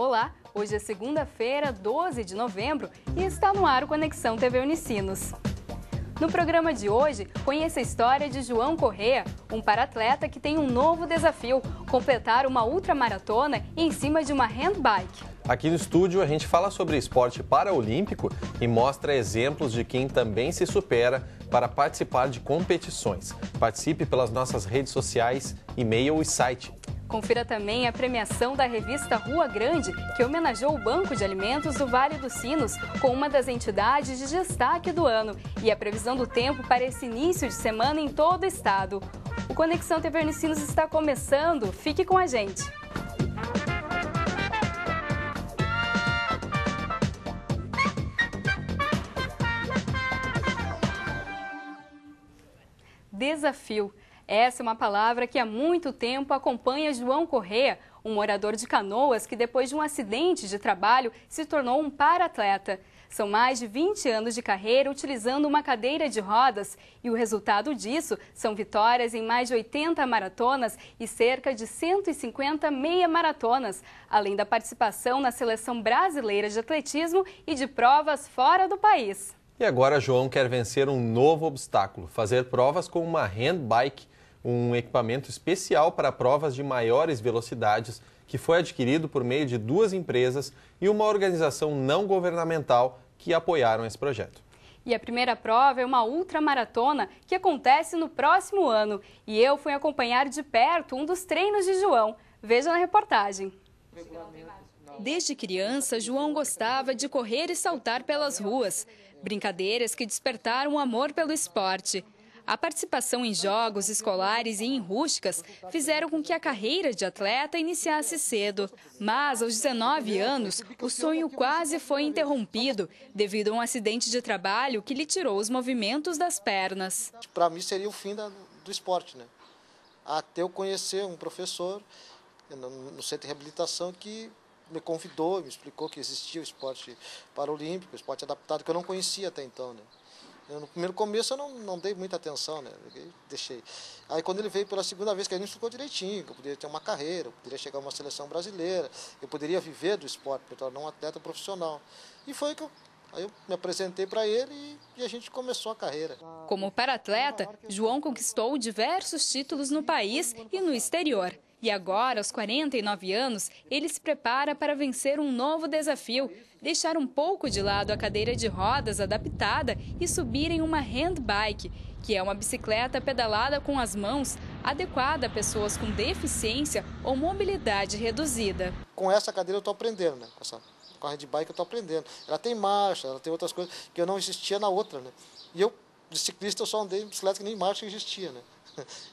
Olá, hoje é segunda-feira, 12 de novembro e está no ar o Conexão TV Unicinos. No programa de hoje, conheça a história de João Correa, um paratleta que tem um novo desafio, completar uma ultramaratona em cima de uma handbike. Aqui no estúdio a gente fala sobre esporte paraolímpico e mostra exemplos de quem também se supera para participar de competições. Participe pelas nossas redes sociais, e-mail e site. Confira também a premiação da revista Rua Grande, que homenageou o Banco de Alimentos do Vale dos Sinos com uma das entidades de destaque do ano e a previsão do tempo para esse início de semana em todo o estado. O Conexão TV Unicinos está começando, fique com a gente! Desafio. Essa é uma palavra que há muito tempo acompanha João Correa, um morador de Canoas que depois de um acidente de trabalho se tornou um paratleta. São mais de 20 anos de carreira utilizando uma cadeira de rodas e o resultado disso são vitórias em mais de 80 maratonas e cerca de 150 meia-maratonas, além da participação na seleção brasileira de atletismo e de provas fora do país. E agora João quer vencer um novo obstáculo, fazer provas com uma handbike, um equipamento especial para provas de maiores velocidades que foi adquirido por meio de duas empresas e uma organização não governamental que apoiaram esse projeto. E a primeira prova é uma ultramaratona que acontece no próximo ano. E eu fui acompanhar de perto um dos treinos de João. Veja na reportagem. Desde criança, João gostava de correr e saltar pelas ruas. Brincadeiras que despertaram o amor pelo esporte. A participação em jogos escolares e em rústicas fizeram com que a carreira de atleta iniciasse cedo. Mas, aos 19 anos, o sonho quase foi interrompido devido a um acidente de trabalho que lhe tirou os movimentos das pernas. Para mim seria o fim do esporte, né? Até eu conhecer um professor no centro de reabilitação que me convidou, me explicou que existia o esporte paralímpico, o esporte adaptado, que eu não conhecia até então, né? No primeiro começo eu não dei muita atenção, né? Deixei. Aí quando ele veio pela segunda vez, que ele me explicou direitinho, que eu poderia ter uma carreira, eu poderia chegar a uma seleção brasileira, eu poderia viver do esporte, me tornar um atleta profissional. E foi que aí eu me apresentei para ele e a gente começou a carreira. Como paratleta, João conquistou diversos títulos no país e no exterior. E agora, aos 49 anos, ele se prepara para vencer um novo desafio, deixar um pouco de lado a cadeira de rodas adaptada e subir em uma handbike, que é uma bicicleta pedalada com as mãos, adequada a pessoas com deficiência ou mobilidade reduzida. Com essa cadeira eu estou aprendendo, né? Com a handbike eu estou aprendendo. Ela tem marcha, ela tem outras coisas que eu não existia na outra, né? E eu, de ciclista, eu só andei em bicicleta que nem marcha existia, né?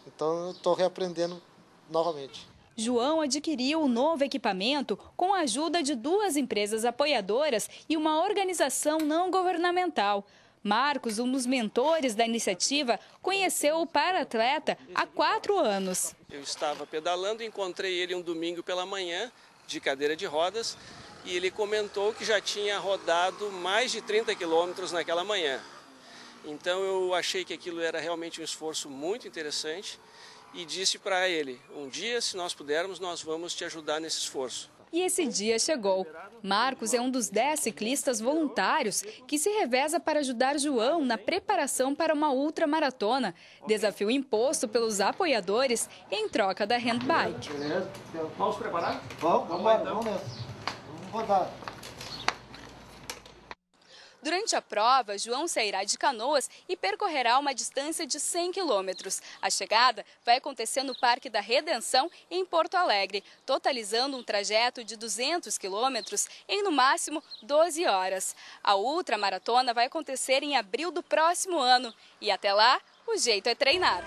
Então eu estou reaprendendo novamente. João adquiriu o novo equipamento com a ajuda de duas empresas apoiadoras e uma organização não governamental. Marcos, um dos mentores da iniciativa, conheceu o paratleta há 4 anos. Eu estava pedalando e encontrei ele um domingo pela manhã, de cadeira de rodas, e ele comentou que já tinha rodado mais de 30 quilômetros naquela manhã. Então eu achei que aquilo era realmente um esforço muito interessante. E disse para ele, um dia, se nós pudermos, nós vamos te ajudar nesse esforço. E esse dia chegou. Marcos é um dos 10 ciclistas voluntários que se reveza para ajudar João na preparação para uma ultramaratona. Desafio imposto pelos apoiadores em troca da handbike. Beleza? Vamos preparar? Vamos lá, então. Vamos rodar. Durante a prova, João sairá de Canoas e percorrerá uma distância de 100 quilômetros. A chegada vai acontecer no Parque da Redenção, em Porto Alegre, totalizando um trajeto de 200 quilômetros em, no máximo, 12 horas. A ultramaratona vai acontecer em abril do próximo ano e, até lá, o jeito é treinar.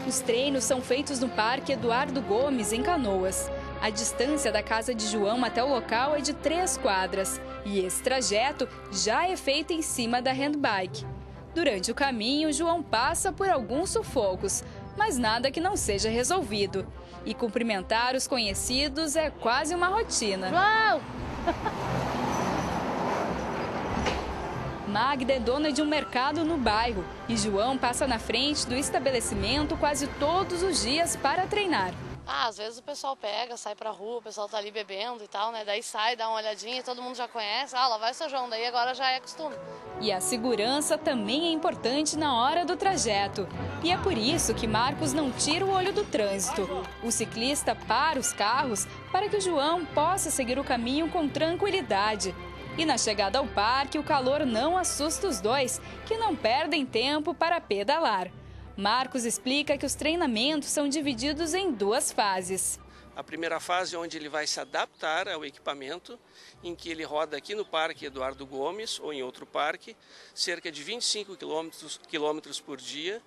Os treinos são feitos no Parque Eduardo Gomes, em Canoas. A distância da casa de João até o local é de 3 quadras e esse trajeto já é feito em cima da handbike. Durante o caminho, João passa por alguns sufocos, mas nada que não seja resolvido. E cumprimentar os conhecidos é quase uma rotina. João! Magda é dona de um mercado no bairro e João passa na frente do estabelecimento quase todos os dias para treinar. Às vezes o pessoal pega, sai pra rua, o pessoal tá ali bebendo e tal, né? Daí sai, dá uma olhadinha e todo mundo já conhece. Lá vai o São João, daí agora já é costume. E a segurança também é importante na hora do trajeto. E é por isso que Marcos não tira o olho do trânsito. O ciclista para os carros para que o João possa seguir o caminho com tranquilidade. E na chegada ao parque, o calor não assusta os dois, que não perdem tempo para pedalar. Marcos explica que os treinamentos são divididos em 2 fases. A primeira fase é onde ele vai se adaptar ao equipamento, em que ele roda aqui no Parque Eduardo Gomes ou em outro parque, cerca de 25 quilômetros por dia,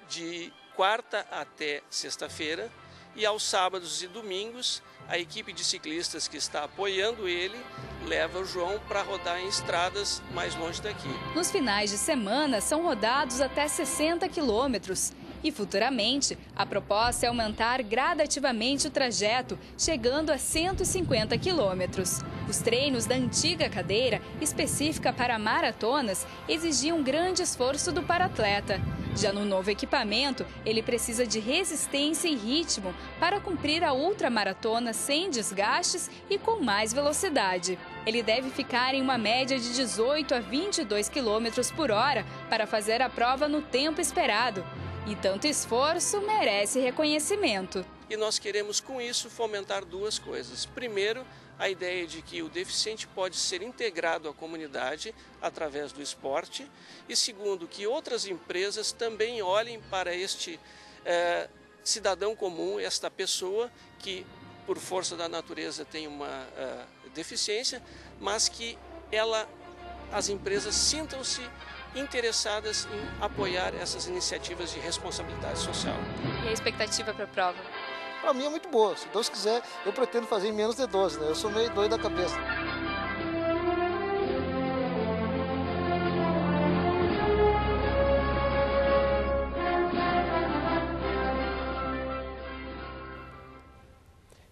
de quarta até sexta-feira, e aos sábados e domingos, a equipe de ciclistas que está apoiando ele leva o João para rodar em estradas mais longe daqui. Nos finais de semana, são rodados até 60 quilômetros. E futuramente, a proposta é aumentar gradativamente o trajeto, chegando a 150 quilômetros. Os treinos da antiga cadeira, específica para maratonas, exigiam grande esforço do paratleta. Já no novo equipamento, ele precisa de resistência e ritmo para cumprir a ultramaratona sem desgastes e com mais velocidade. Ele deve ficar em uma média de 18 a 22 km por hora para fazer a prova no tempo esperado. E tanto esforço merece reconhecimento. E nós queremos, com isso, fomentar 2 coisas. Primeiro, a ideia de que o deficiente pode ser integrado à comunidade através do esporte. E segundo, que outras empresas também olhem para este cidadão comum, esta pessoa que, por força da natureza, tem uma deficiência, mas que as empresas sintam-se interessadas em apoiar essas iniciativas de responsabilidade social. E a expectativa para a prova? Para mim é muito boa. Se Deus quiser, eu pretendo fazer em menos de 12, né? Eu sou meio doido da cabeça.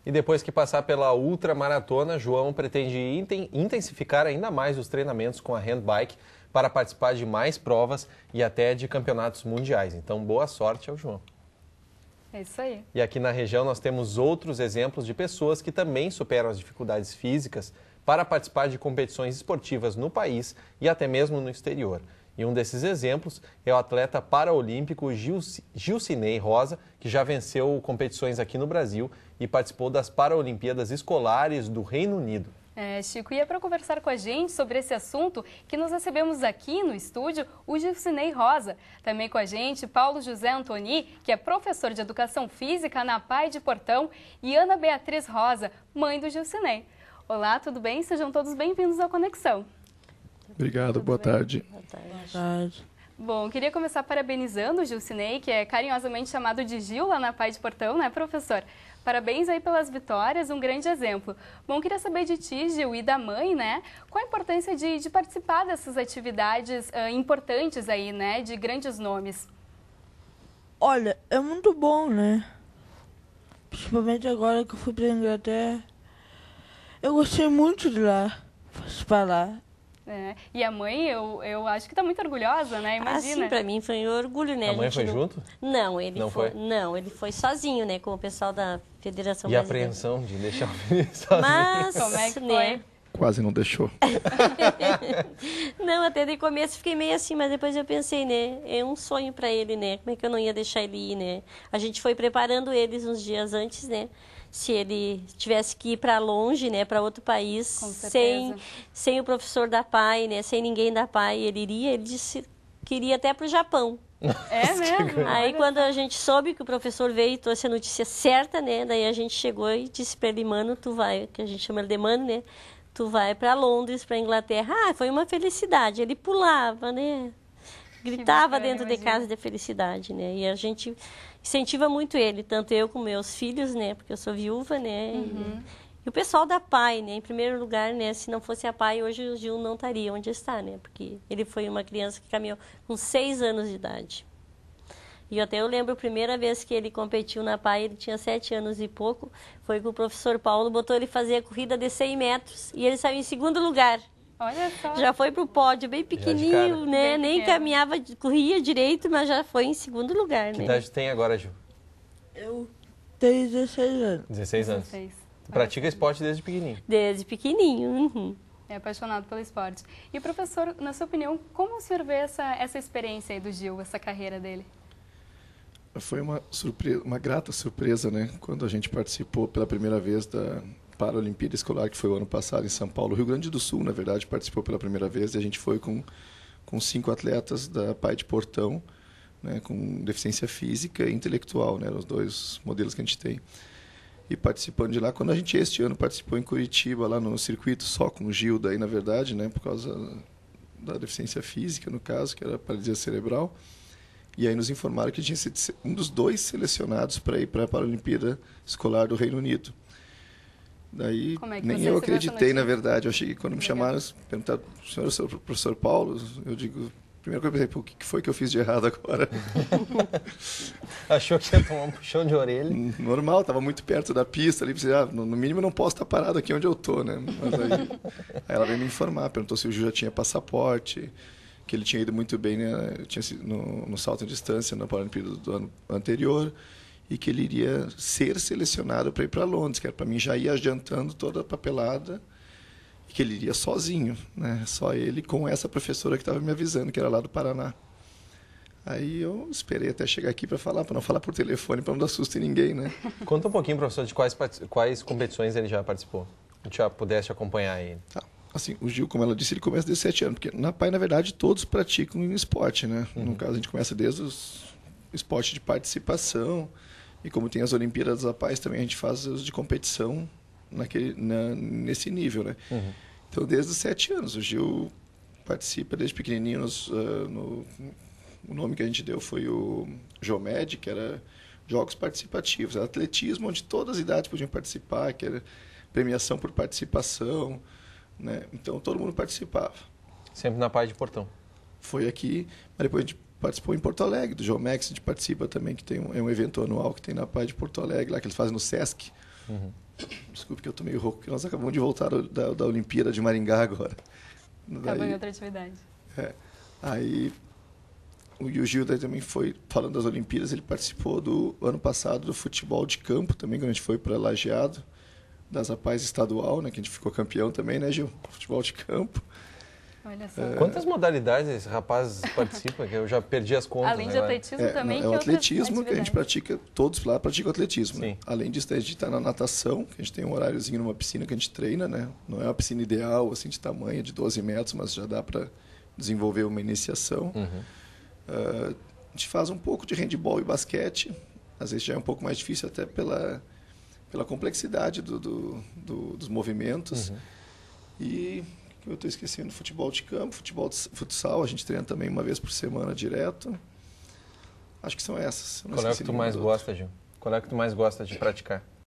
E depois que passar pela ultramaratona, João pretende intensificar ainda mais os treinamentos com a handbike para participar de mais provas e até de campeonatos mundiais. Então, boa sorte ao João. É isso aí. E aqui na região nós temos outros exemplos de pessoas que também superam as dificuldades físicas para participar de competições esportivas no país e até mesmo no exterior. E um desses exemplos é o atleta paraolímpico Gilcinei Rosa, que já venceu competições aqui no Brasil e participou das Paralimpíadas Escolares do Reino Unido. Chico, e é para conversar com a gente sobre esse assunto que nós recebemos aqui no estúdio o Gilcinei Rosa. Também com a gente Paulo José Antoni, que é professor de Educação Física na PAI de Portão, e Ana Beatriz Rosa, mãe do Gilcinei. Olá, tudo bem? Sejam todos bem-vindos ao Conexão. Obrigado, boa tarde. Boa tarde. Bom, queria começar parabenizando o Gilcinei, que é carinhosamente chamado de Gil lá na PAI de Portão, né, professor? Parabéns aí pelas vitórias, um grande exemplo. Bom, queria saber de ti, Gil, e da mãe, né? Qual a importância de participar dessas atividades importantes aí, né? De grandes nomes. Olha, é muito bom, né? Principalmente agora que eu fui para a Inglaterra. Eu gostei muito de lá, participar lá. E a mãe, eu acho que está muito orgulhosa, né? Imagina. Sim, para mim foi um orgulho, né? A mãe foi junto? Não, ele não foi. Não, ele foi sozinho, né? Com o pessoal da Federação Brasileira. E a apreensão de deixar o filho sozinho? Mas, como é que foi? Né? Quase não deixou. Não, até de começo fiquei meio assim, mas depois eu pensei, né? É um sonho para ele, né? Como é que eu não ia deixar ele ir, né? A gente foi preparando eles uns dias antes, né? Se ele tivesse que ir para longe, né, para outro país, sem o professor da PAI, né, sem ninguém da PAI, ele disse que iria até para o Japão. É mesmo? Aí quando a gente soube que o professor veio e trouxe a notícia certa, né, daí a gente chegou e disse para ele, mano, tu vai, que a gente chama ele de mano, né, tu vai para Londres, para Inglaterra. Ah, foi uma felicidade, ele pulava, né, gritava dentro de casa de felicidade, né, e a gente incentiva muito ele, tanto eu como meus filhos, né? Porque eu sou viúva, né? Uhum. E o pessoal da PAI, né? Em primeiro lugar, né? Se não fosse a PAI, hoje o Gil não estaria onde está, né? Porque ele foi uma criança que caminhou com 6 anos de idade. E até eu lembro a primeira vez que ele competiu na PAI, ele tinha 7 anos e pouco, foi que o professor Paulo botou ele fazer a corrida de 100 metros e ele saiu em segundo lugar. Olha só. Já foi pro pódio, bem pequenininho, né? Nem caminhava, corria direito, mas já foi em segundo lugar, né? Que idade tem agora, Gil? Eu Tem 16 anos. 16 anos. 16. Tu pratica esporte desde pequenininho? Desde pequenininho. Uhum. É apaixonado pelo esporte. E, professor, na sua opinião, como o senhor vê essa experiência aí do Gil, essa carreira dele? Foi uma surpresa, uma grata surpresa, né? Quando a gente participou pela primeira vez da Paralimpíada Escolar, que foi o ano passado em São Paulo. O Rio Grande do Sul, na verdade, participou pela primeira vez e a gente foi com 5 atletas da Pai de Portão, né? Com deficiência física e intelectual, né? Os 2 modelos que a gente tem. E participando de lá, quando a gente este ano participou em Curitiba, lá no circuito, só com o Gil, daí, na verdade, né? Por causa da deficiência física, no caso, que era paralisia cerebral. E aí nos informaram que tinha sido um dos 2 selecionados para ir para a Paralimpíada Escolar do Reino Unido. Daí nem eu acreditei, na verdade. Eu cheguei, quando me chamaram, perguntaram, senhor, é o professor Paulo? Eu digo, primeiro que eu pensei, o que foi que eu fiz de errado agora? Achou que ia tomar um puxão de orelha? Normal, estava muito perto da pista, ali, pensei, no mínimo eu não posso estar parado aqui onde eu estou, né? Mas aí ela veio me informar, perguntou se o Gil já tinha passaporte, que ele tinha ido muito bem, né? Tinha sido no salto em distância na Paralimpíada do ano anterior, e que ele iria ser selecionado para ir para Londres, que era para mim já ir adiantando toda a papelada, e que ele iria sozinho, né? Só ele com essa professora que estava me avisando, que era lá do Paraná. Aí eu esperei até chegar aqui para não falar por telefone, para não dar susto em ninguém, né? Conta um pouquinho, professor, de quais competições ele já participou. A gente já pudesse acompanhar ele. Tá. Assim, o Gil, como ela disse, ele começa desde 7 anos, porque na PAI, na verdade, todos praticam esporte, né? No caso, a gente começa desde os esportes de participação, e como tem as Olimpíadas da Paz, também a gente faz os de competição nesse nível, né? Então, desde os 7 anos, o Gil participa desde pequenininho. O nome que a gente deu foi o Geomed, que era Jogos Participativos. Era atletismo, onde todas as idades podiam participar, que era premiação por participação, né? Então, todo mundo participava. Sempre na Pai de Portão. Foi aqui, mas depois a gente participou em Porto Alegre, do Geomex, a gente participa também, que é um evento anual que tem na Pai de Porto Alegre, lá que eles fazem no Sesc. Desculpe que eu tô meio rouco, porque nós acabamos de voltar da Olimpíada de Maringá agora. Acabou em outra atividade. Aí o Gil também foi, falando das Olimpíadas, ele participou do ano passado do futebol de campo também, quando a gente foi para Lajeado, das Rapaz estadual, né, que a gente ficou campeão também, né, Gil? Futebol de campo. Olha só. Quantas modalidades esse rapaz participa? Que eu já perdi as contas. Além de atletismo também. É o atletismo que a gente pratica, todos lá praticam atletismo. Sim. Né? Além disso, a gente está na natação, que a gente tem um horáriozinho numa piscina que a gente treina, né? Não é uma piscina ideal, assim, de tamanho, de 12 metros, mas já dá para desenvolver uma iniciação. A gente faz um pouco de handebol e basquete, às vezes já é um pouco mais difícil até pela complexidade dos movimentos. E eu estou esquecendo, futebol de campo, futebol de futsal, a gente treina também uma vez por semana direto. Acho que são essas. Qual é que tu mais gosta, Gil? Qual é que tu mais gosta de praticar?